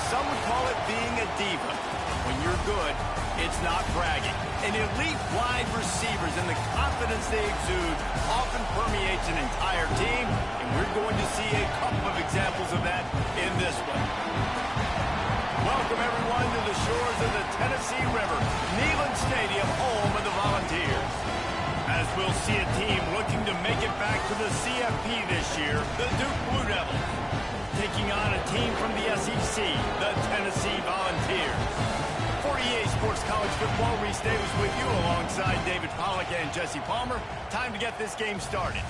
some would call it being a diva. When you're good, it's not bragging. And elite wide receivers and the confidence they exude often permeates an entire team, and we're going to see a couple of examples of that in this one. Welcome, everyone, to the shores of the Tennessee River, Neyland Stadium, home of the Volunteers. As we'll see a team looking to make it back to the CFP this year, the Duke Blue Devils, taking on a team from the SEC, the Tennessee Volunteers. 48 Sports College Football, Reese Davis with you alongside David Pollack and Jesse Palmer. Time to get this game started.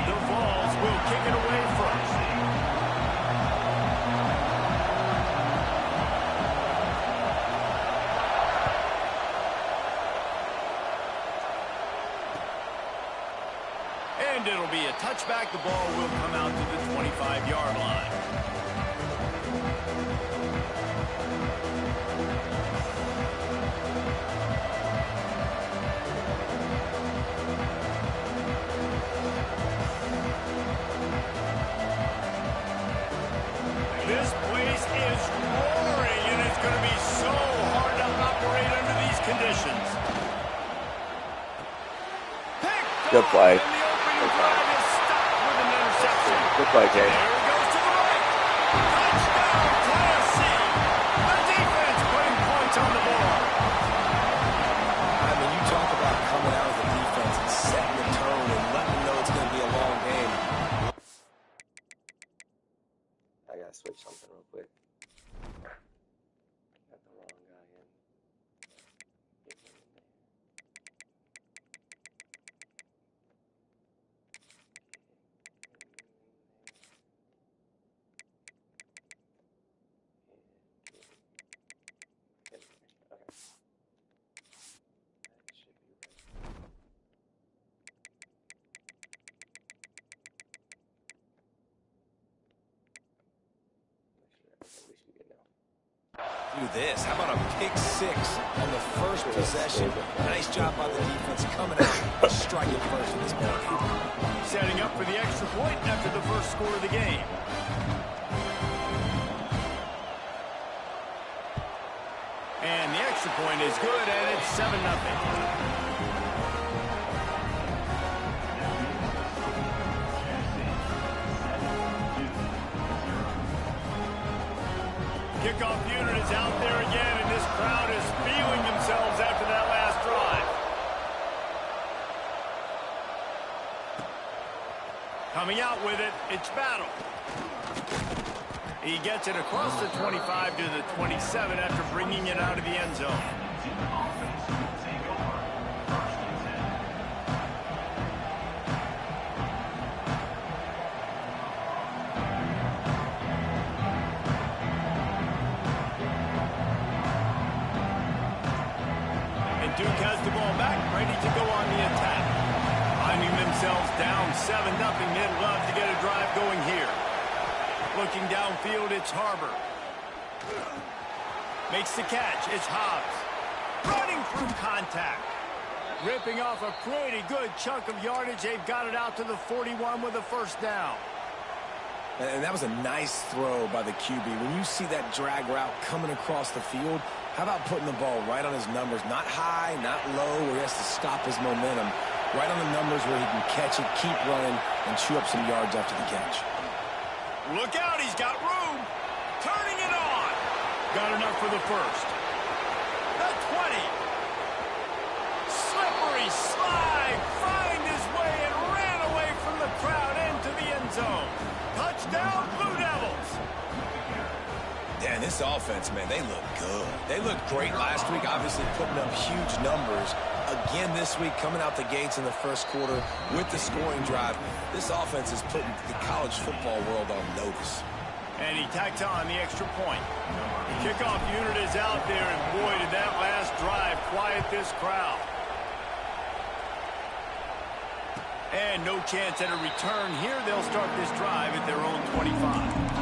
The Vols will kick it away first. And it'll be a touchback. The ball will come out to the 25-yard line. This place is roaring, and it's going to be so hard to operate under these conditions. Good play. Good play, Jay. There he goes to the right. Touchdown, Tennessee. The defense putting points on the board. I mean, you talk about coming out of the defense and setting the tone and letting them know it's going to be a long game. I gotta switch something real quick. Got the wrong guy in. Do this. How about a pick six on the first possession? Nice job by the defense coming out, striking first in this ball game. Setting up for the extra point after the first score of the game. And the extra point is good, and it's 7-0. Kickoff unit is out there again, and this crowd is feeling themselves after that last drive. Coming out with it, it's Battle. He gets it across the 25 to the 27 after bringing it out of the end zone. Duke has the ball back, ready to go on the attack. Finding themselves down 7-0, they'd love to get a drive going here. Looking downfield, it's Harbor. Makes the catch, it's Hobbs. Running through contact. Ripping off a pretty good chunk of yardage. They've got it out to the 41 with a first down. And that was a nice throw by the QB. When you see that drag route coming across the field, how about putting the ball right on his numbers? Not high, not low, where he has to stop his momentum. Right on the numbers where he can catch it, keep running, and chew up some yards after the catch. Look out, he's got room. Turning it on. Got enough for the first. The 20. Slippery slide. Find his way and ran away from the crowd into the end zone. Touchdown, Blue Devils. Dan, this offense, man, they look good. They looked great last week, obviously putting up huge numbers. Again this week, coming out the gates in the first quarter with the scoring drive. This offense is putting the college football world on notice. And he tacked on the extra point. The kickoff unit is out there, and boy, did that last drive quiet this crowd. And no chance at a return here. They'll start this drive at their own 25.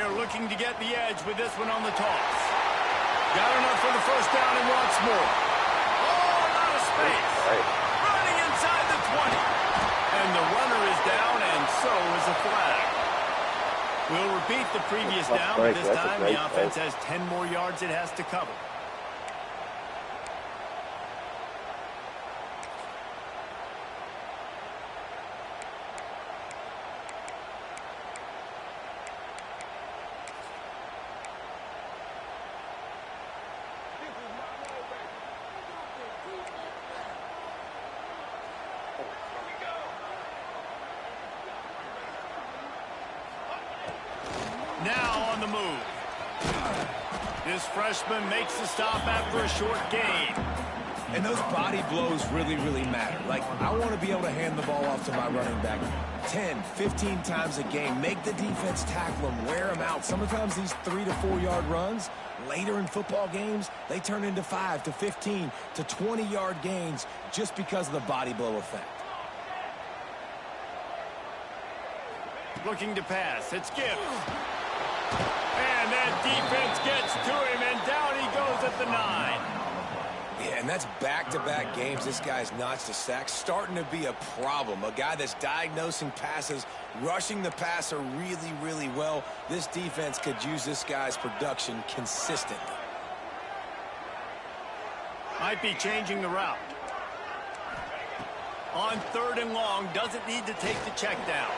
They're looking to get the edge with this one on the toss. Got enough for the first down and wants more. Oh, a lot of space. Running inside the 20. And the runner is down, and so is a flag. We'll repeat the previous down, but this time the offense has 10 more yards it has to cover. Now on the move. This freshman makes the stop after a short gain. And those body blows really, really matter. Like, I want to be able to hand the ball off to my running back 10, 15 times a game. Make the defense tackle him, wear him out. Sometimes these 3 to 4 yard runs, later in football games, they turn into 5 to 15 to 20 yard gains just because of the body blow effect. Looking to pass. It's Gibbs. And that defense gets to him, and down he goes at the 9. Yeah, and that's back-to-back games. This guy's notched a sack, starting to be a problem. A guy that's diagnosing passes, rushing the passer really, really well. This defense could use this guy's production consistently. Might be changing the route. On 3rd and long, doesn't need to take the check down.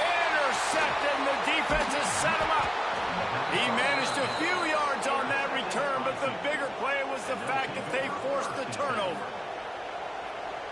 Intercepted, and the defense has set him up. He managed a few yards on that return, but the bigger play was the fact that they forced the turnover.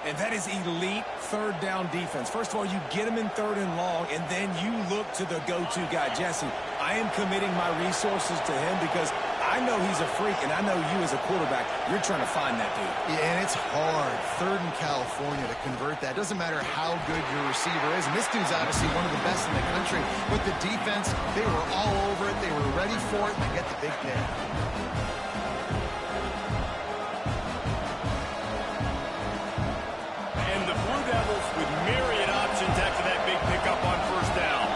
And that is elite 3rd down defense. First of all, you get him in 3rd and long, and then you look to the go-to guy. Jesse, I am committing my resources to him because I know he's a freak, and I know you as a quarterback, you're trying to find that dude. Yeah, and it's hard, 3rd in California, to convert that. Doesn't matter how good your receiver is. And this dude's obviously one of the best in the country. But the defense, they were all over it. They were ready for it, and they get the big pick. And the Blue Devils with myriad options after that big pickup on 1st down.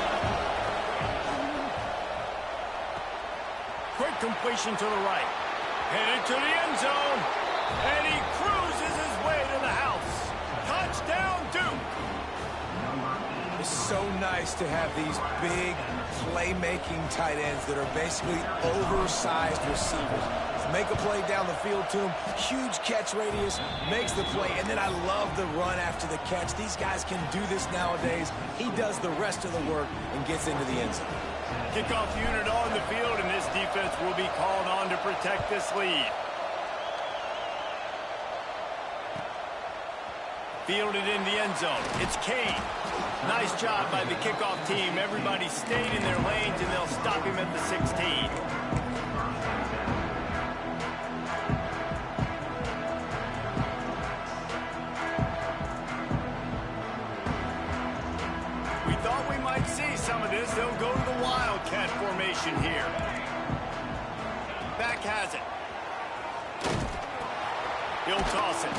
Quick completion to the right. Headed to the end zone. And he cruises his way to the house. Touchdown, Duke. It's so nice to have these big playmaking tight ends that are basically oversized receivers. Make a play down the field to him. Huge catch radius, makes the play, and then I love the run after the catch. These guys can do this nowadays. He does the rest of the work and gets into the end zone. Kickoff unit on the field, and this defense will be called on to protect this lead. Fielded in the end zone. It's Kane. Nice job by the kickoff team. Everybody stayed in their lanes, and they'll stop him at the 16. We thought we might see some of this. They'll go to the Wildcat formation here. Back has it. He'll toss it.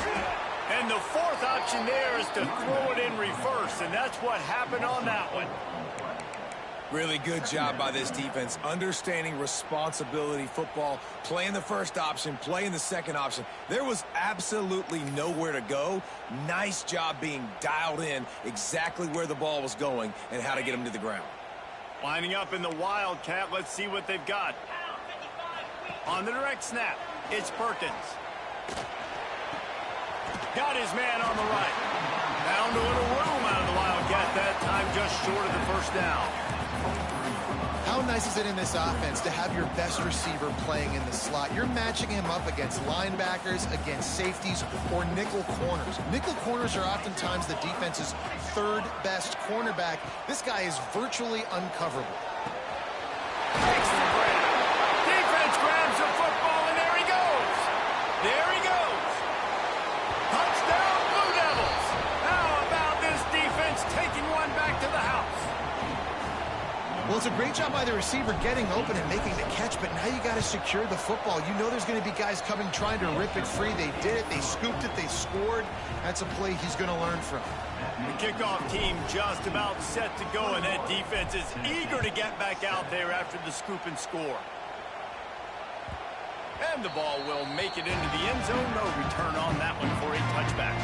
And the 4th option there is to throw it in reverse, and that's what happened on that one. Really good job by this defense, understanding responsibility football, playing the 1st option, playing the 2nd option. There was absolutely nowhere to go. Nice job being dialed in exactly where the ball was going and how to get him to the ground. Lining up in the Wildcat, let's see what they've got. On the direct snap, it's Perkins. Got his man on the right. Found a little room out of the Wildcat that time, just short of the 1st down. How nice is it in this offense to have your best receiver playing in the slot? You're matching him up against linebackers, against safeties, or nickel corners. Nickel corners are oftentimes the defense's 3rd best cornerback. This guy is virtually uncoverable. Takes the grab. Defense grabs the football, and there he goes. There he goes. Touchdown, Blue Devils. How about this defense taking one back to the house? Well, it's a great job by the receiver getting open and making the catch, but now you got to secure the football. You know there's going to be guys coming trying to rip it free. They did it. They scooped it. They scored. That's a play he's going to learn from. The kickoff team just about set to go, and that defense is eager to get back out there after the scoop and score. And the ball will make it into the end zone. No return on that one for a touchback.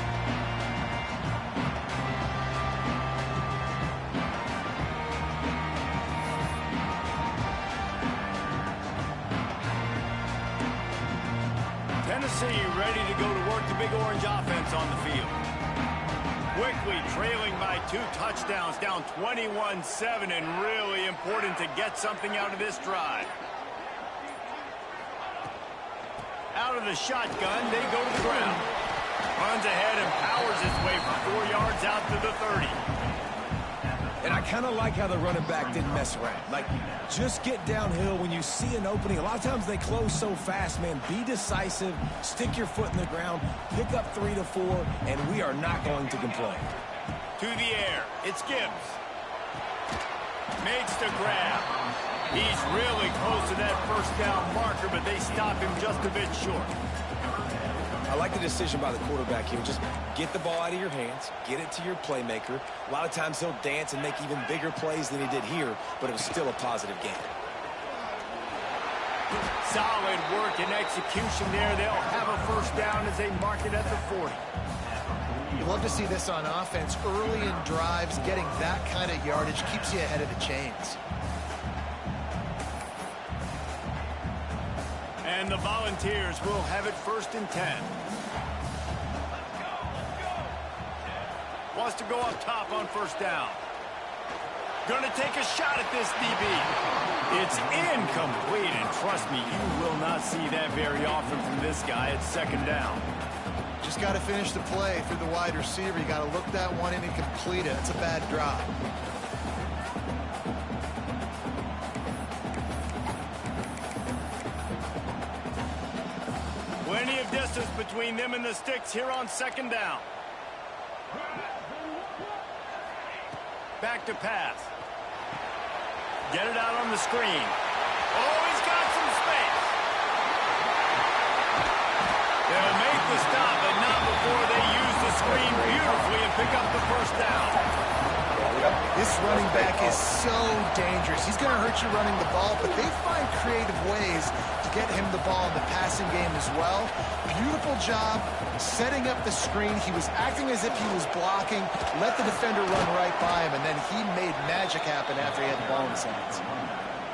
Tennessee ready to go to work the Big Orange offense on the field. Quickly trailing by 2 touchdowns, down 21-7, and really important to get something out of this drive. Out of the shotgun, they go to the ground. Runs ahead and powers his way for 4 yards out to the 30. And I kind of like how the running back didn't mess around. Like, just get downhill when you see an opening. A lot of times they close so fast, man. Be decisive, stick your foot in the ground, pick up 3 to 4, and we are not going to complain. To the air, it's Gibbs. Makes the grab. He's really close to that first down marker, but they stop him just a bit short. I like the decision by the quarterback here. Just get the ball out of your hands, get it to your playmaker. A lot of times he'll dance and make even bigger plays than he did here, but it was still a positive game. Solid work and execution there. They'll have a first down as they mark it at the 40. You love to see this on offense. Early in drives, getting that kind of yardage keeps you ahead of the chains. And the Volunteers will have it 1st and 10. Wants to go up top on first down. Going to take a shot at this DB. It's incomplete, and trust me, you will not see that very often from this guy at 2nd down. Just got to finish the play through the wide receiver. You got to look that one in and complete it. That's a bad drop. Plenty of distance between them and the sticks here on 2nd down. Back to pass. Get it out on the screen. Oh, he's got some space. They'll make the stop, but not before they use the screen beautifully and pick up the first down. This running back is so dangerous. He's going to hurt you running the ball, but they find creative ways to get him the ball in the passing game as well. Beautiful job setting up the screen. He was acting as if he was blocking, let the defender run right by him, and then he made magic happen after he had the ball in his hands.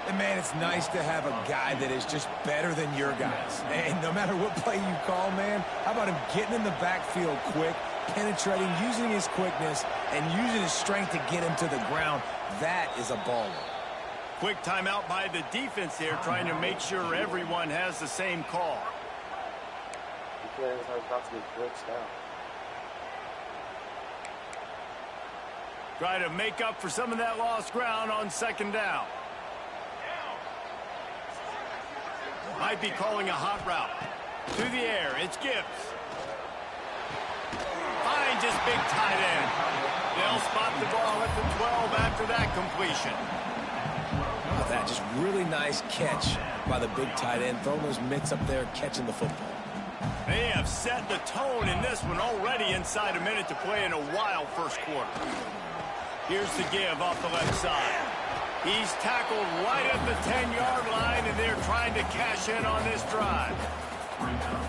And, man, it's nice to have a guy that is just better than your guys. And no matter what play you call, man, how about him getting in the backfield quick, penetrating, using his quickness, and using his strength to get him to the ground. That is a baller. Quick timeout by the defense there, trying to make sure everyone has the same call. About to be blitzed out. Try to make up for some of that lost ground on 2nd down. Might be calling a hot route. To the air, it's Gibbs. Finds his big tight end. They'll spot the ball at the 12 after that completion. How about that? Just really nice catch by the big tight end. Throwing those mitts up there, catching the football. They have set the tone in this one already inside a minute to play in a wild first quarter. Here's the give off the left side. He's tackled right at the 10-yard line, and they're trying to cash in on this drive.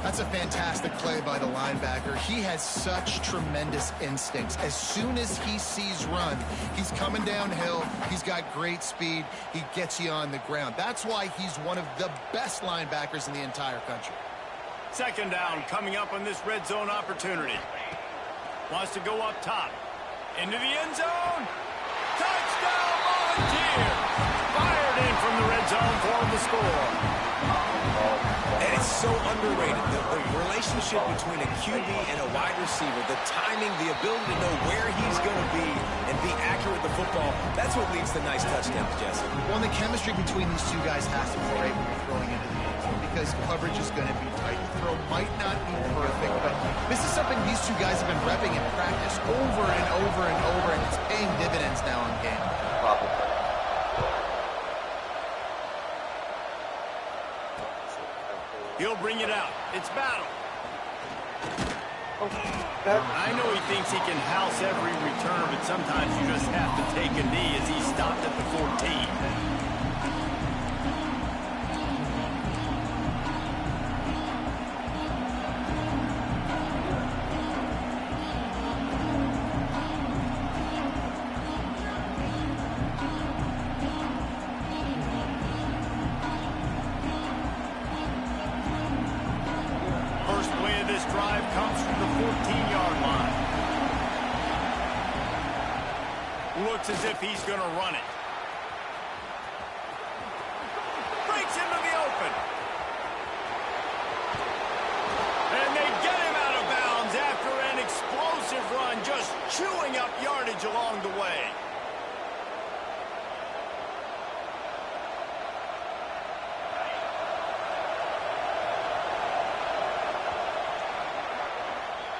That's a fantastic play by the linebacker. He has such tremendous instincts. As soon as he sees run, he's coming downhill. He's got great speed. He gets you on the ground. That's why he's one of the best linebackers in the entire country. 2nd down coming up on this red zone opportunity. Wants to go up top. Into the end zone. Touchdown, Volunteers! Fired in from the red zone for the score. And it's so underrated. The relationship between a QB and a wide receiver, the timing, the ability to know where he's going to be and be accurate with the football, that's what leads to nice touchdowns, Jesse. Well, and the chemistry between these two guys has to be great when you're throwing into the end zone because coverage is going to be tight. The throw might not be perfect, but this is something these two guys have been repping in practice over and over and over, and it's paying dividends now in game. He'll bring it out. It's battle. That, I know he thinks he can house every return, but sometimes you just have to take a knee as he stopped at the 14. First play of this drive comes from the 14-yard line. Looks as if he's going to run it. Breaks into the open. And they get him out of bounds after an explosive run, just chewing up yardage along the way.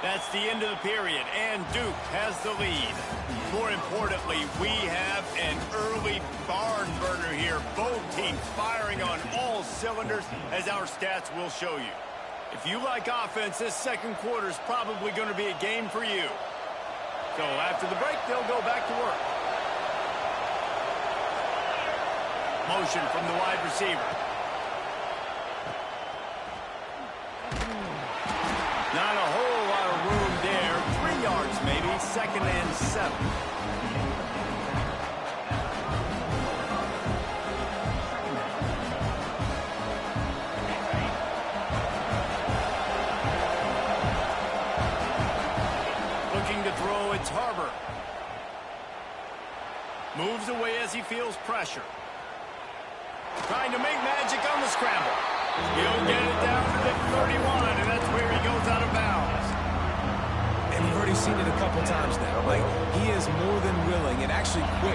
That's the end of the period, and Duke has the lead. More importantly, we have an early barn burner here. Both teams firing on all cylinders, as our stats will show you. If you like offense, this second quarter is probably going to be a game for you. So after the break, they'll go back to work. Motion from the wide receiver. Not a whole lot of room there. 3 yards maybe. 2nd and 7. Looking to throw, it's Harbor. Moves away as he feels pressure. Trying to make magic on the scramble. He'll get it down to the 31, and that's where he goes out of bounds. And you've already seen it a couple times now. Like, he is more than willing and actually quick.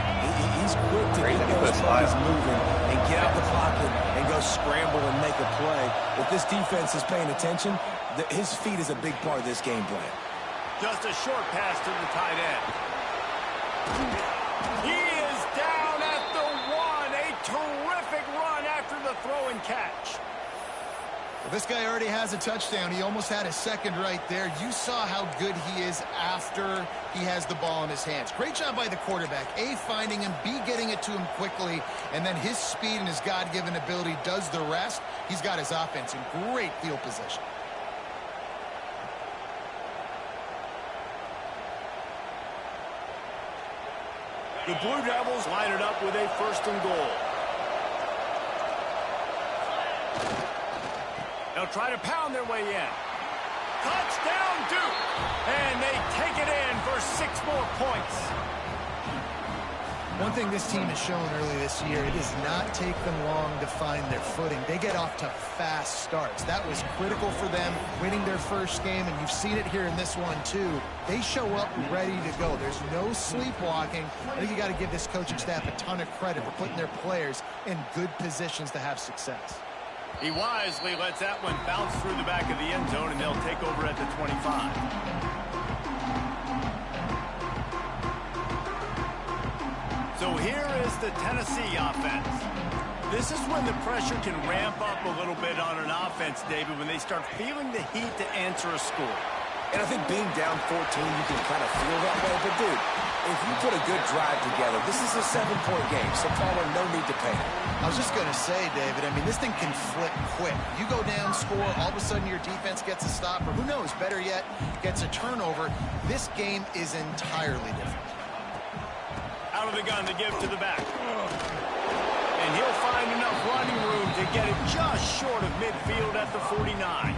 He's quick to get those plays moving and get out the pocket and go scramble and make a play. If this defense is paying attention, his feet is a big part of this game plan. Just a short pass to the tight end. He is down at the 1. A terrific run after the throw and catch. Well, this guy already has a touchdown. He almost had a second right there. You saw how good he is after he has the ball in his hands. Great job by the quarterback. A, finding him, B, getting it to him quickly, and then his speed and his God-given ability does the rest. He's got his offense in great field position. The Blue Devils line it up with a 1st and goal. They'll try to pound their way in. Touchdown, Duke! And they take it in for 6 more points. One thing this team has shown early this year, it does not take them long to find their footing. They get off to fast starts. That was critical for them winning their first game, and you've seen it here in this one too. They show up ready to go. There's no sleepwalking. I think you got to give this coaching staff a ton of credit for putting their players in good positions to have success. He wisely lets that one bounce through the back of the end zone, and they'll take over at the 25. So here is the Tennessee offense. This is when the pressure can ramp up a little bit on an offense, David, when they start feeling the heat to answer a score. And I think being down 14, you can kind of feel that way. But, dude, if you put a good drive together, this is a 7-point game, so Palmer, no need to panic. I was just going to say, David, I mean, this thing can flip quick. You go down, score, all of a sudden your defense gets a stop, or who knows, better yet, gets a turnover. This game is entirely different. Out of the gun to give to the back. And he'll find enough running room to get it just short of midfield at the 49.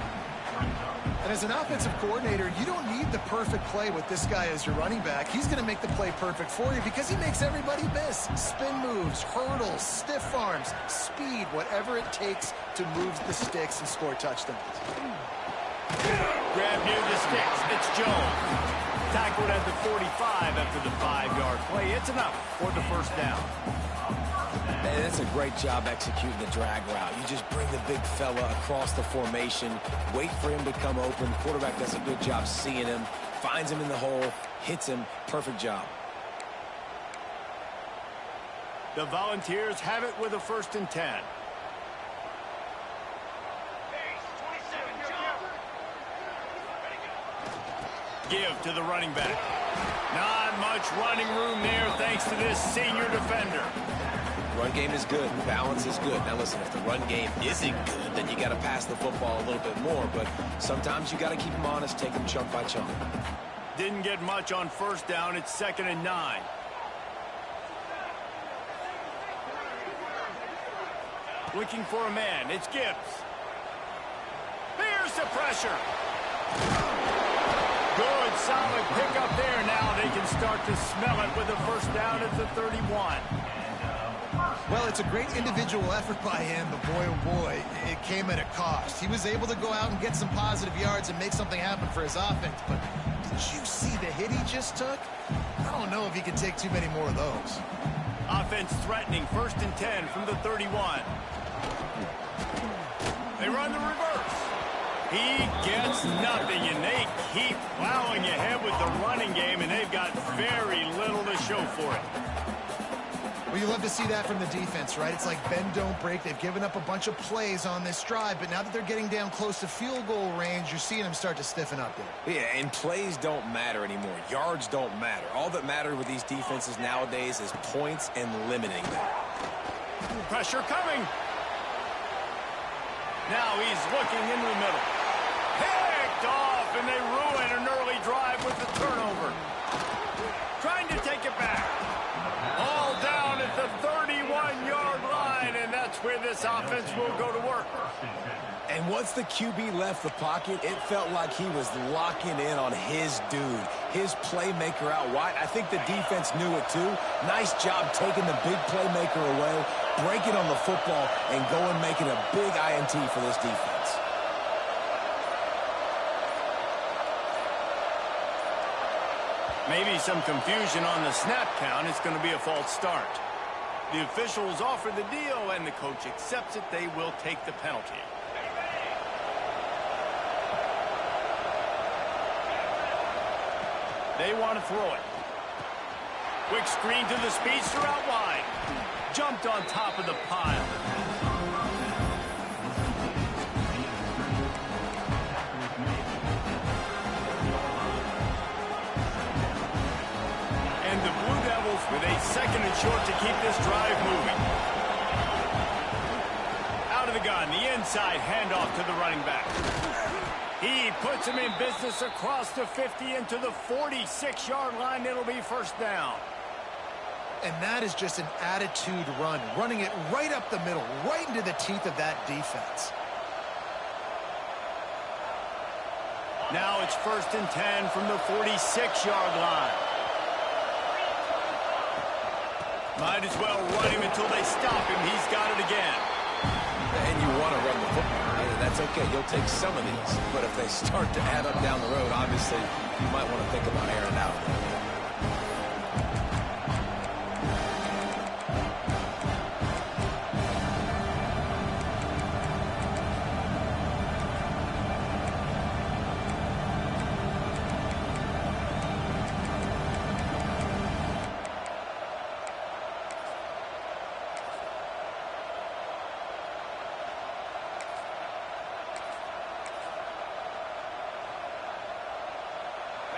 And as an offensive coordinator, you don't need the perfect play with this guy as your running back. He's going to make the play perfect for you because he makes everybody miss. Spin moves, hurdles, stiff arms, speed, whatever it takes to move the sticks and score touchdowns. Grab near the sticks. It's Jones. Tackled at the 45 after the 5-yard play. It's enough for the 1st down. And that's a great job executing the drag route. You just bring the big fella across the formation, wait for him to come open. Quarterback does a good job seeing him, finds him in the hole, hits him. Perfect job. The Volunteers have it with a 1st and 10. Give to the running back. Not much running room there thanks to this senior defender. Run game is good. Balance is good. Now listen, if the run game isn't good, then you got to pass the football a little bit more. But sometimes you got to keep them honest, take them chunk by chunk. Didn't get much on first down. It's 2nd and 9. Looking for a man. It's Gibbs. Here's the pressure. Good, solid pickup there. Now they can start to smell it with a first down at the 31. Well, it's a great individual effort by him, but boy, oh boy, it came at a cost. He was able to go out and get some positive yards and make something happen for his offense, but did you see the hit he just took? I don't know if he can take too many more of those. Offense threatening, 1st and 10 from the 31. They run the reverse. He gets nothing, and they keep plowing ahead with the running game, and they've got very little to show for it. Well, you love to see that from the defense, right? It's like bend, don't break. They've given up a bunch of plays on this drive, but now that they're getting down close to field goal range, you're seeing them start to stiffen up there. Yeah, and plays don't matter anymore. Yards don't matter. All that matters with these defenses nowadays is points and limiting them. Pressure coming. Now he's looking into the middle. Picked off, and they ruin an early drive with the turnover. Trying to take it back. All down at the 31-yard line, and that's where this offense will go to work. And once the QB left the pocket, it felt like he was locking in on his dude, his playmaker out wide. I think the defense knew it too. Nice job taking the big playmaker away, breaking on the football, and going making a big INT for this defense. Maybe some confusion on the snap count. It's going to be a false start. The officials offer the deal, and the coach accepts it. They will take the penalty. They want to throw it. Quick screen to the speedster out wide. Jumped on top of the pile. And the Blue Devils with a 2nd and short to keep this drive moving. Out of the gun, the inside handoff to the running back. He puts him in business across the 50 into the 46-yard line. It'll be first down. And that is just an attitude run, running it right up the middle, right into the teeth of that defense. Now it's 1st and 10 from the 46-yard line. Might as well run him until they stop him. He's got it again. And you want to run the football. That's okay. You'll take some of these. But if they start to add up down the road, obviously, you might want to think about airing out.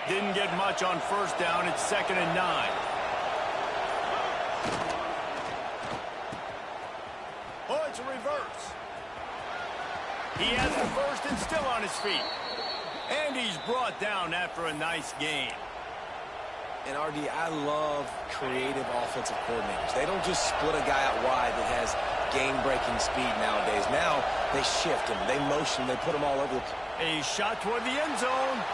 Didn't get much on first down. It's 2nd and 9. Oh, it's a reverse. He has the first and still on his feet. And he's brought down after a nice gain. And RD, I love creative offensive coordinators. They don't just split a guy out wide that has game-breaking speed nowadays. Now they shift him, they motion, they put him all over the place. A shot toward the end zone.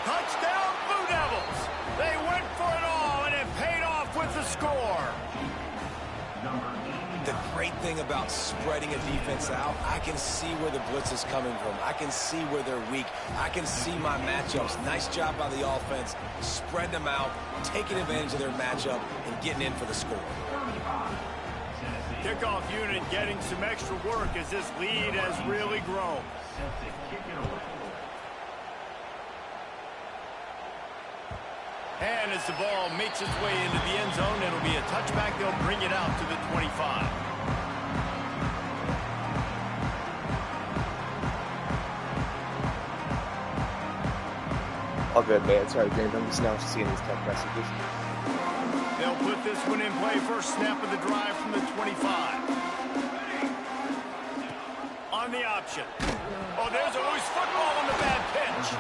Touchdown, Blue Devils! They went for it all, and it paid off with the score. The great thing about spreading a defense out, I can see where the blitz is coming from. I can see where they're weak. I can see my matchups. Nice job by the offense, spreading them out, taking advantage of their matchup, and getting in for the score. Kickoff unit getting some extra work as this lead has really grown. And as the ball makes its way into the end zone, it'll be a touchback. They'll bring it out to the 25. All good, man. Sorry, James. I'm just now seeing these text messages. They'll put this one in play. First snap of the drive from the 25. On the option. Oh, there's a loose football on the bad pitch.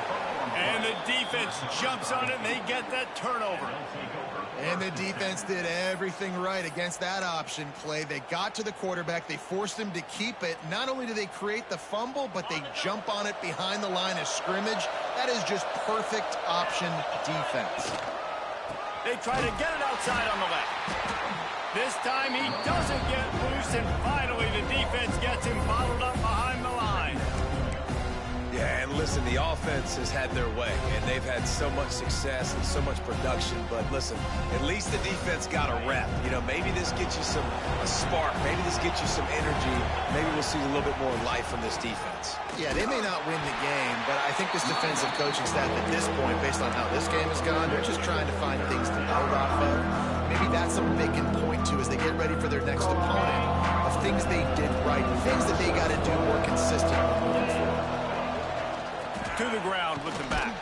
And the defense jumps on it, and they get that turnover. And the defense did everything right against that option play. They got to the quarterback. They forced him to keep it. Not only do they create the fumble, but they jump on it behind the line of scrimmage. That is just perfect option defense. They try to get it outside on the left. This time he doesn't get loose, and finally the defense gets him bottled up behind the line. Yeah, and listen, the offense has had their way, and they've had so much success and so much production. But listen, at least the defense got a rep. You know, maybe this gets you a spark. Maybe this gets you some energy. Maybe we'll see a little bit more life from this defense. Yeah, they may not win the game, but I think this defensive coaching staff at this point, based on how this game has gone, they're just trying to find things to build off of. Maybe that's something they can point to as they get ready for their next opponent, of things they did right, things that they got to do more consistently moving forward. To the ground with the back.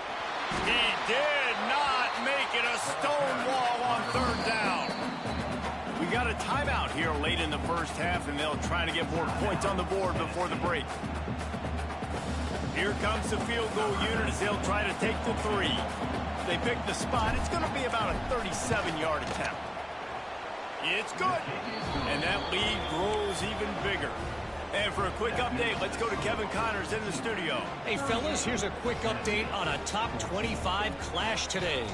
He did not make it a stone wall on third down. We got a timeout here late in the first half, and they'll try to get more points on the board before the break. Here comes the field goal unit as they'll try to take the 3. They pick the spot. It's going to be about a 37-yard attempt. It's good. And that lead grows even bigger. And for a quick update, let's go to Kevin Connors in the studio. Hey, fellas, here's a quick update on a top 25 clash today.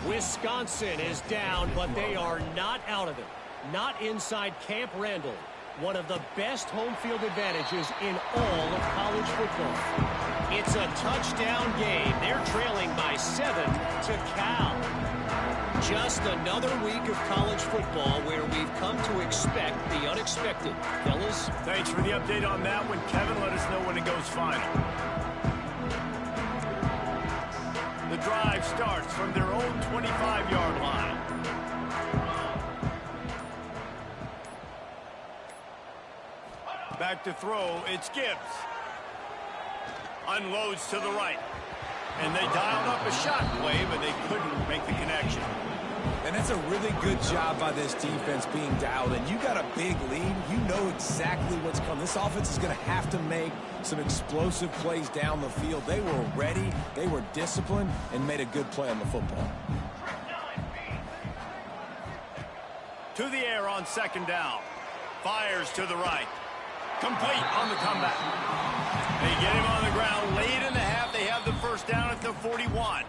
Wisconsin is down, but they are not out of it. Not inside Camp Randall. One of the best home field advantages in all of college football. It's a touchdown game. They're trailing by 7 to Cal. Just another week of college football where we've come to expect the unexpected. Fellas? Thanks for the update on that one, Kevin. Let us know when it goes final. The drive starts from their own 25-yard line. Back to throw, it's Gibbs. Unloads to the right. And they dialed up a shot play, but they couldn't make the connection. And that's a really good job by this defense being dialed in. You got a big lead. You know exactly what's coming. This offense is going to have to make some explosive plays down the field. They were ready, they were disciplined, and made a good play on the football. To the air on second down. Fires to the right. Complete on the comeback. They get him on the ground late in the half. They have the first down at the 41.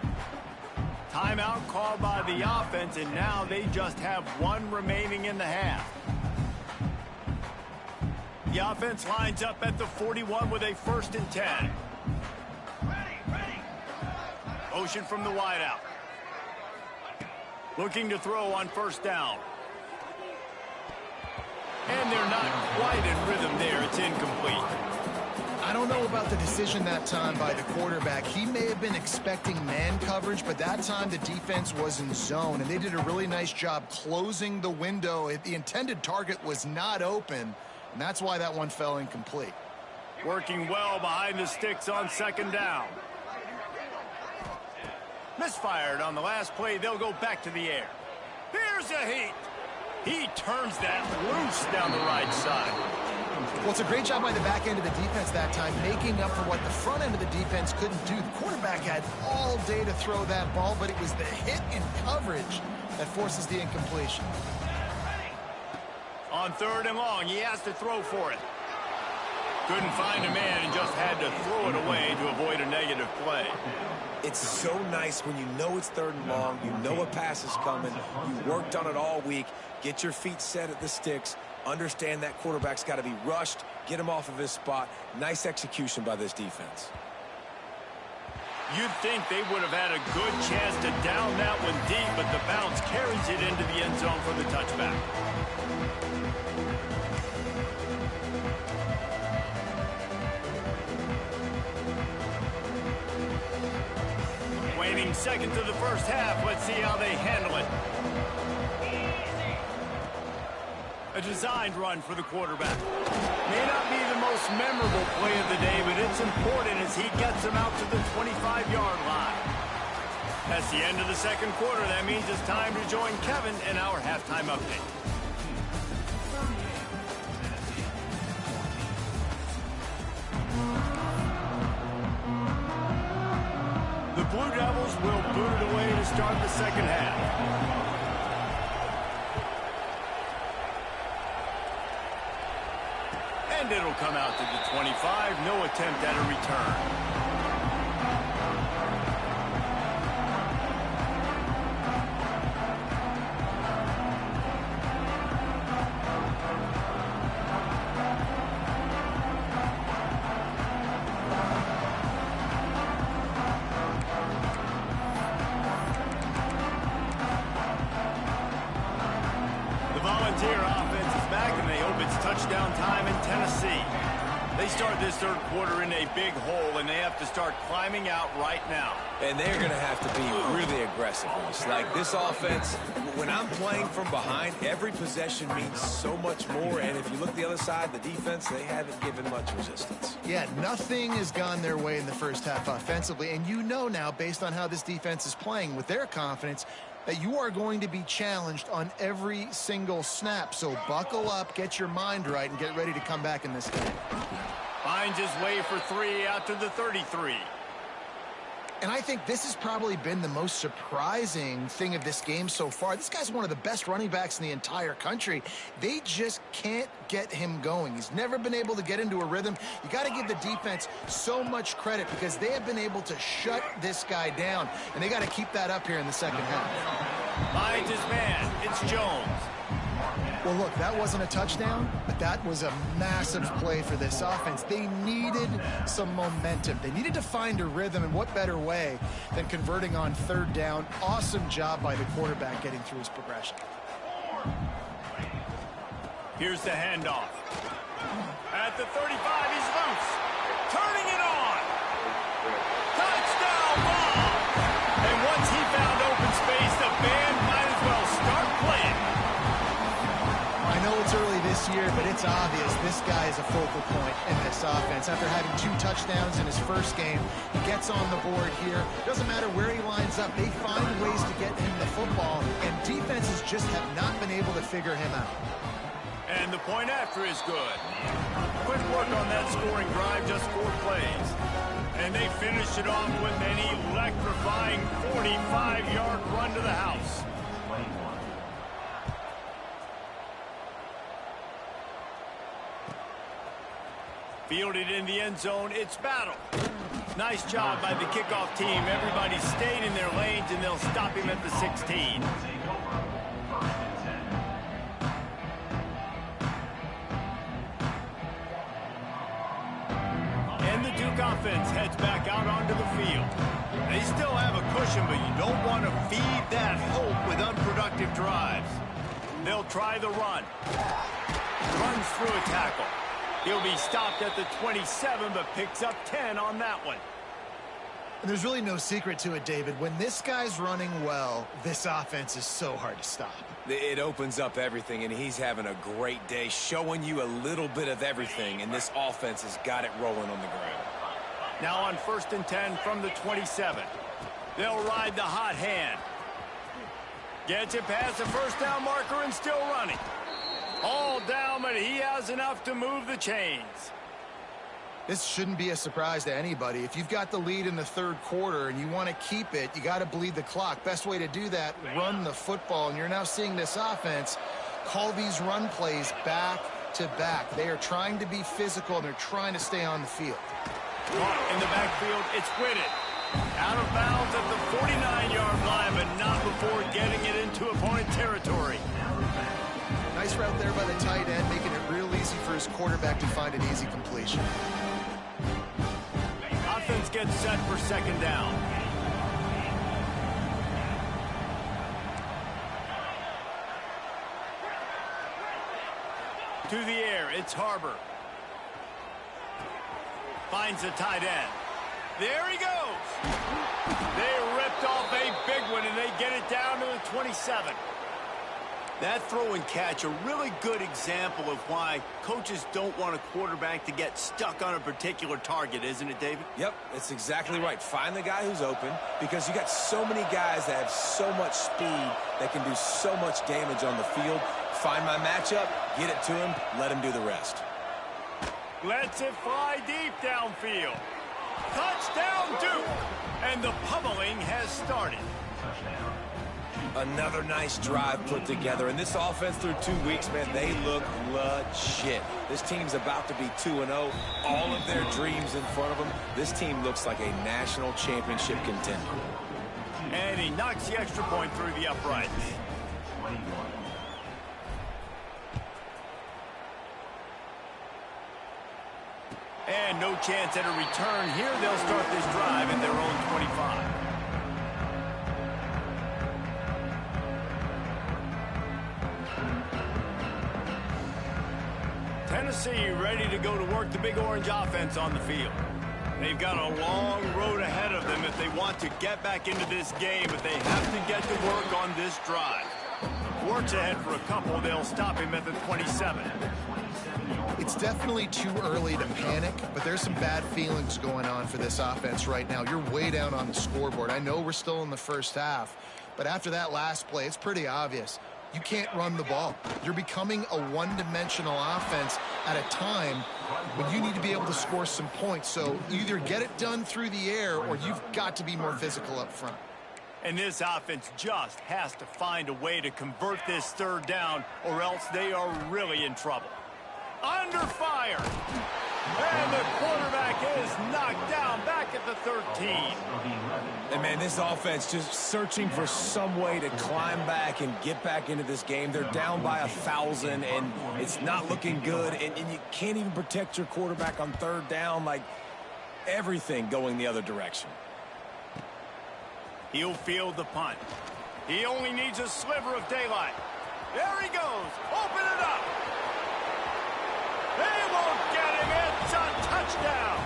Timeout called by the offense, and now they just have one remaining in the half. The offense lines up at the 41 with a 1st and 10. Motion from the wideout. Looking to throw on first down. And they're not quite in rhythm there. It's incomplete. I don't know about the decision that time by the quarterback. He may have been expecting man coverage, but that time the defense was in zone, and they did a really nice job closing the window. The intended target was not open, and that's why that one fell incomplete. Working well behind the sticks on second down. Misfired on the last play. They'll go back to the air. Here's a heat. He turns that loose down the right side. Well, it's a great job by the back end of the defense that time, making up for what the front end of the defense couldn't do. The quarterback had all day to throw that ball, but it was the hit in coverage that forces the incompletion. On 3rd and long, he has to throw for it. Couldn't find a man and just had to throw it away to avoid a negative play. It's so nice when you know it's 3rd and long, you know a pass is coming, you worked on it all week, get your feet set at the sticks, understand that quarterback's got to be rushed, get him off of his spot. Nice execution by this defense. You'd think they would have had a good chance to down that one deep, but the bounce carries it into the end zone for the touchback. Waning seconds of the first half. Let's see how they handle it. A designed run for the quarterback. May not be the most memorable play of the day, but it's important as he gets him out to the 25-yard line. That's the end of the second quarter. That means it's time to join Kevin in our halftime update. The Blue Devils will boot it away to start the second half. And it'll come out to the 25. No attempt at a return. Touchdown time in Tennessee. They start this third quarter in a big hole, and they have to start climbing out right now. And they're going to have to be really aggressive. Like this offense, when I'm playing from behind, every possession means so much more. And if you look the other side, the defense, they haven't given much resistance. Yeah, nothing has gone their way in the first half offensively. And you know now, based on how this defense is playing with their confidence, that you are going to be challenged on every single snap. So buckle up, get your mind right, and get ready to come back in this game. Finds his way for 3 out to the 33. And I think this has probably been the most surprising thing of this game so far. This guy's one of the best running backs in the entire country. They just can't get him going. He's never been able to get into a rhythm. You got to give the defense so much credit because they have been able to shut this guy down, and they got to keep that up here in the second half. Finds his man. It's Jones. Well, look, that wasn't a touchdown, but that was a massive play for this offense. They needed some momentum. They needed to find a rhythm, and what better way than converting on third down. Awesome job by the quarterback getting through his progression. Here's the handoff. At the 35, he's loose. Turning it on. Touchdown ball. And once he found open space, the band might as well start playing. I know it's early this year, but it's obvious this guy is a focal point in this offense. After having 2 touchdowns in his first game, he gets on the board here. Doesn't matter where he lines up, they find ways to get him the football, and defenses just have not been able to figure him out. And the point after is good. Quick work on that scoring drive, just 4 plays. And they finish it off with an electrifying 45-yard run to the house. Fielded in the end zone, it's Battle. Nice job by the kickoff team. Everybody stayed in their lanes, and they'll stop him at the 16. And the Duke offense heads back out onto the field. They still have a cushion, but you don't want to feed that hope with unproductive drives. They'll try the run. Runs through a tackle. He'll be stopped at the 27, but picks up 10 on that one. And there's really no secret to it, David. When this guy's running well, this offense is so hard to stop. It opens up everything, and he's having a great day, showing you a little bit of everything, and this offense has got it rolling on the ground. Now on 1st and 10 from the 27. They'll ride the hot hand. Gets it past the first down marker and still running. All down, but he has enough to move the chains. This shouldn't be a surprise to anybody. If you've got the lead in the third quarter and you want to keep it, you got to bleed the clock. Best way to do that, run the football. And you're now seeing this offense call these run plays back to back. They are trying to be physical, and they're trying to stay on the field. In the backfield, it's Whitted. Out of bounds at the 49-yard line, but not before getting it into opponent territory. Nice route there by the tight end, making it real easy for his quarterback to find an easy completion. Offense gets set for second down. To the air, it's Harbor. Finds the tight end. There he goes. They ripped off a big one, and they get it down to the 27. That throw and catch, a really good example of why coaches don't want a quarterback to get stuck on a particular target, isn't it, David? Yep, it's exactly right. Find the guy who's open, because you got so many guys that have so much speed that can do so much damage on the field. Find my matchup, get it to him, let him do the rest. Lets it fly deep downfield. Touchdown, Duke! And the pummeling has started. Another nice drive put together. And this offense through 2 weeks, man, they look legit. This team's about to be 2-0. All of their dreams in front of them. This team looks like a national championship contender. And he knocks the extra point through the uprights. And no chance at a return here. They'll start this drive at their own 25. Tennessee ready to go to work the Big Orange offense on the field. They've got a long road ahead of them if they want to get back into this game, but they have to get to work on this drive. Works ahead for a couple. They'll stop him at the 27. It's definitely too early to panic, but there's some bad feelings going on for this offense right now. You're way down on the scoreboard. I know we're still in the first half, but after that last play, it's pretty obvious. You can't run the ball. You're becoming a one-dimensional offense at a time when you need to be able to score some points. So either get it done through the air or you've got to be more physical up front. And this offense just has to find a way to convert this third down or else they are really in trouble. Under fire. And the quarterback is knocked down back at the 13. And, man, this offense just searching for some way to climb back and get back into this game. They're down by 1,000, and it's not looking good. And you can't even protect your quarterback on third down. Like, everything going the other direction. He'll field the punt. He only needs a sliver of daylight. There he goes. Open it up. They won't get him. It's a touchdown.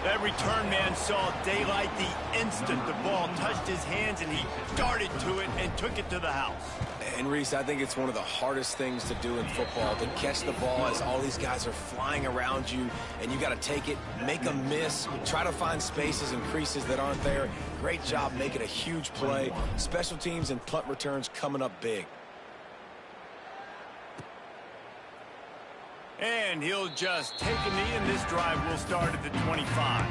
That return man saw daylight the instant the ball touched his hands, and he darted to it and took it to the house. And, Reese, I think it's one of the hardest things to do in football, to catch the ball as all these guys are flying around you, and you got to take it, make them miss, try to find spaces and creases that aren't there. Great job making a huge play. Special teams and punt returns coming up big. And he'll just take a knee, and this drive will start at the 25.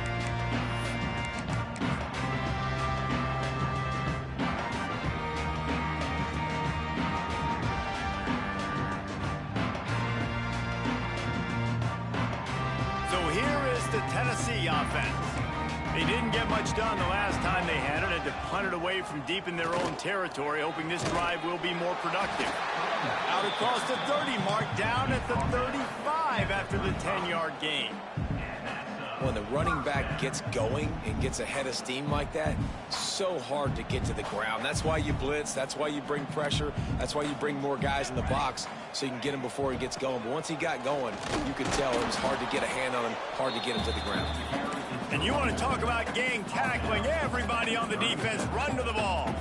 So here is the Tennessee offense. They didn't get much done the last time they had it. Had to punt it away from deep in their own territory, hoping this drive will be more productive. Out across the 30 mark, down at the 35 after the 10-yard gain. When the running back gets going and gets ahead of steam like that, so hard to get to the ground. That's why you blitz. That's why you bring pressure. That's why you bring more guys in the box so you can get him before he gets going. But once he got going, you could tell it was hard to get a hand on him, hard to get him to the ground. And you want to talk about gang tackling. Everybody on the defense run to the ball.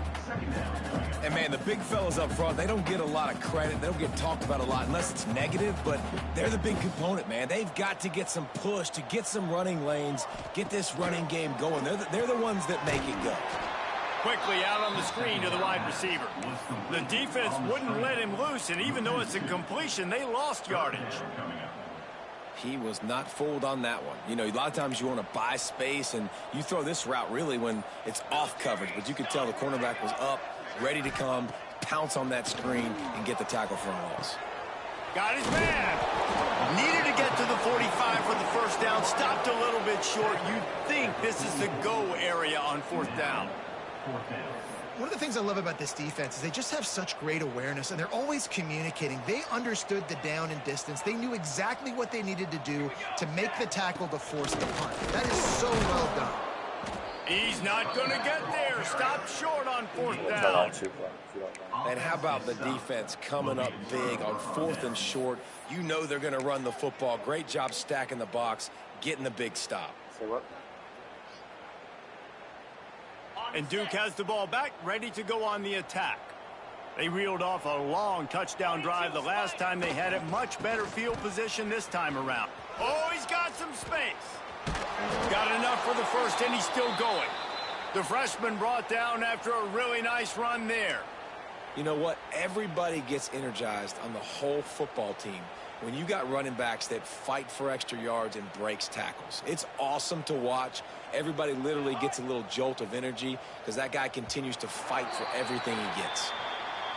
And, man, the big fellas up front, they don't get a lot of credit. They don't get talked about a lot unless it's negative, but they're the big component, man. They've got to get some push, to get some running lanes, get this running game going. They're the ones that make it go. Quickly out on the screen to the wide receiver. The defense wouldn't let him loose, and even though it's a completion, they lost yardage. He was not fooled on that one. You know, a lot of times you want to buy space, and you throw this route really when it's off coverage, but you could tell the cornerback was up, ready to come, pounce on that screen, and get the tackle for a loss. Got his man. Needed to get to the 45 for the first down. Stopped a little bit short. You'd think this is the go area on fourth down. One of the things I love about this defense is they just have such great awareness, and they're always communicating. They understood the down and distance. They knew exactly what they needed to do to make the tackle to force the punt. That is so well done. He's not going to get there. Stop short on fourth down. And how about the defense coming up big on fourth and short? You know they're going to run the football. Great job stacking the box, getting the big stop. Say what? And Duke has the ball back, ready to go on the attack. They reeled off a long touchdown drive the last time. They had it much better field position this time around. Oh, he's got some space. Got enough for the first, and he's still going. The freshman brought down after a really nice run there. You know what? Everybody gets energized on the whole football team when you got running backs that fight for extra yards and breaks tackles. It's awesome to watch. Everybody literally gets a little jolt of energy because that guy continues to fight for everything he gets.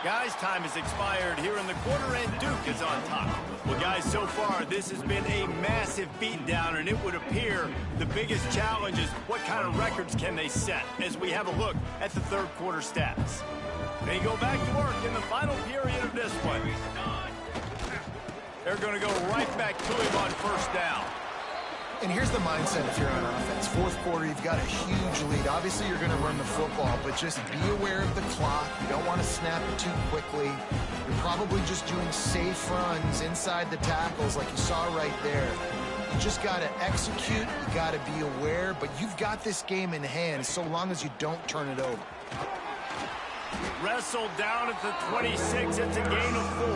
Guys, time has expired here in the quarter, and Duke is on top. Well, guys, so far, this has been a massive beatdown, and it would appear the biggest challenge is what kind of records can they set as we have a look at the third quarter stats. They go back to work in the final period of this one. They're going to go right back to him on first down. And here's the mindset if you're on offense. Fourth quarter, you've got a huge lead. Obviously, you're going to run the football, but just be aware of the clock. You don't want to snap it too quickly. You're probably just doing safe runs inside the tackles like you saw right there. You just got to execute. You got to be aware, but you've got this game in hand so long as you don't turn it over. Wrestled down at the 26. It's a gain of 4.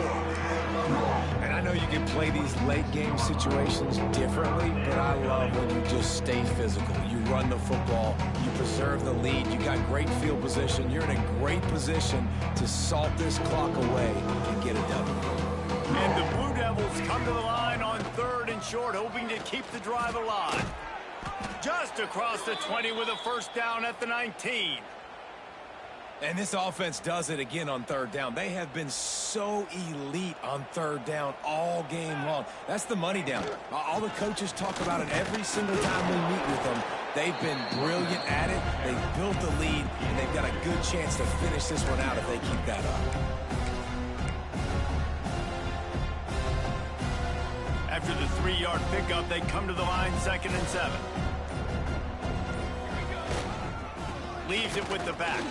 And I know you can play these late game situations differently, but I love when you just stay physical. You run the football, you preserve the lead, you got great field position, you're in a great position to salt this clock away and get a W. And the Blue Devils come to the line on third and short, hoping to keep the drive alive. Just across the 20 with a first down at the 19. And this offense does it again on third down. They have been so elite on third down all game long. That's the money down. All the coaches talk about it every single time we meet with them. They've been brilliant at it. They've built the lead, and they've got a good chance to finish this one out if they keep that up. After the 3-yard pickup, they come to the line 2nd and 7. Leaves it with the back.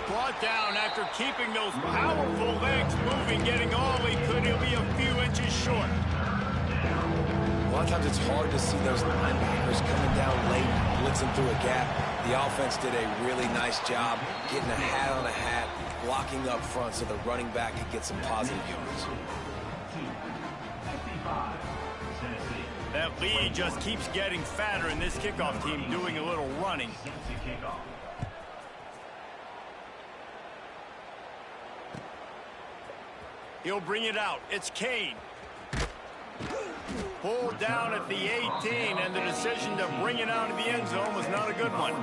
Brought down after keeping those powerful legs moving, getting all he could. He'll be a few inches short. A lot of times it's hard to see those linebackers coming down late, blitzing through a gap. The offense did a really nice job getting a hat on a hat, blocking up front so the running back could get some positive yards. That lead just keeps getting fatter, and this kickoff team doing a little running. He'll bring it out. It's Kane. Pulled down at the 18, and the decision to bring it out of the end zone was not a good one.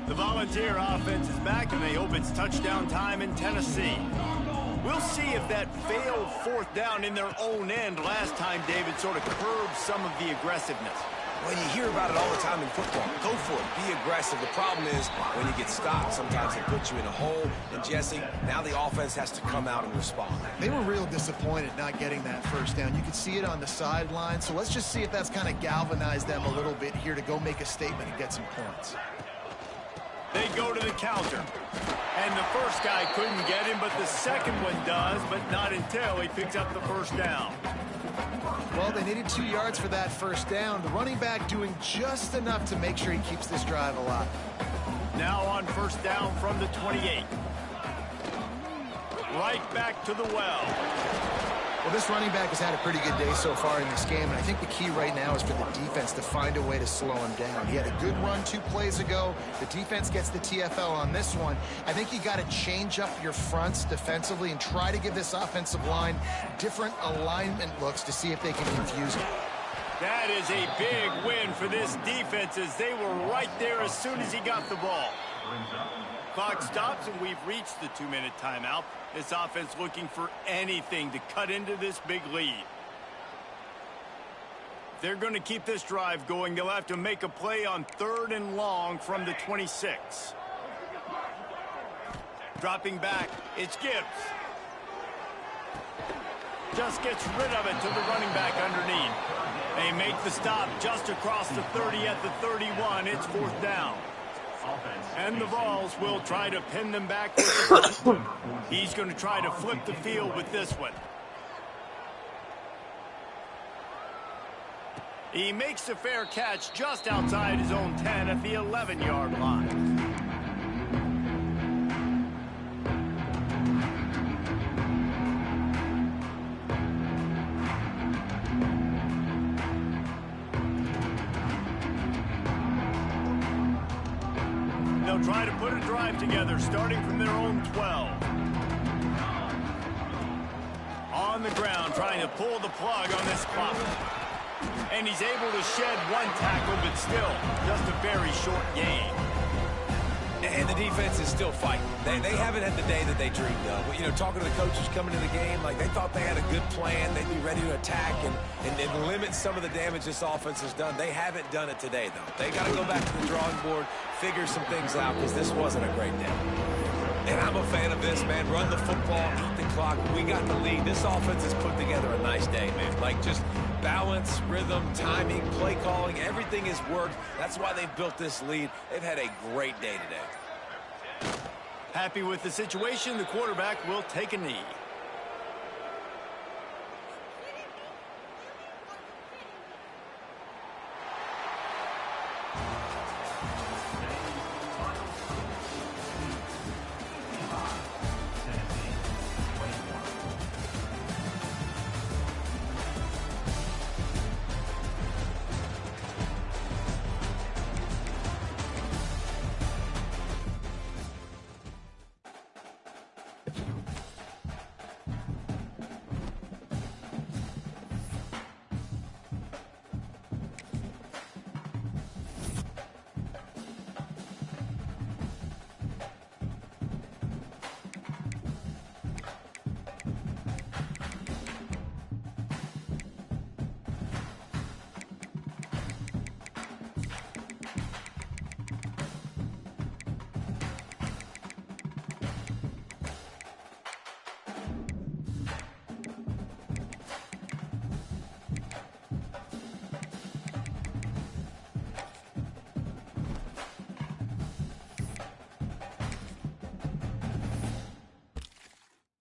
The Volunteer offense is back, and they hope it's touchdown time in Tennessee. We'll see if that failed fourth down in their own end last time, David, sort of curbed some of the aggressiveness. Well, you hear about it all the time in football. Go for it. Be aggressive. The problem is when you get stopped, sometimes it puts you in a hole. And, Jesse, now the offense has to come out and respond. They were real disappointed not getting that first down. You could see it on the sideline. So let's just see if that's kind of galvanized them a little bit here to go make a statement and get some points. They go to the counter. And the first guy couldn't get him, but the second one does, but not until he picks up the first down. Well, they needed 2 yards for that first down. The running back doing just enough to make sure he keeps this drive alive. Now on first down from the 28. Right back to the well. Well, this running back has had a pretty good day so far in this game, and I think the key right now is for the defense to find a way to slow him down. He had a good run 2 plays ago. The defense gets the TFL on this one. I think you got to change up your fronts defensively and try to give this offensive line different alignment looks to see if they can confuse him. That is a big win for this defense as they were right there as soon as he got the ball. Clock stops, and we've reached the 2-minute timeout. This offense looking for anything to cut into this big lead. If they're going to keep this drive going, they'll have to make a play on 3rd and long from the 26. Dropping back, it's Gibbs. Just gets rid of it to the running back underneath. They make the stop just across the 30 at the 31. It's 4th down. And the Vols will try to pin them back with the punt. He's going to try to flip the field with this one. He makes a fair catch just outside his own 10 at the 11-yard line. They'll try to put a drive together, starting from their own 12. On the ground, trying to pull the plug on this clock. And he's able to shed one tackle, but still, just a very short gain. And the defense is still fighting. They haven't had the day that they dreamed of. You know, talking to the coaches coming to the game, like they thought they had a good plan. They'd be ready to attack and limit some of the damage this offense has done. They haven't done it today, though. They got to go back to the drawing board, figure some things out, because this wasn't a great day. And I'm a fan of this, man. Run the football, eat the clock. We got the lead. This offense has put together a nice day, man. Like just balance, rhythm, timing, play calling, everything has worked. That's why they've built this lead. They've had a great day today. Happy with the situation, the quarterback will take a knee.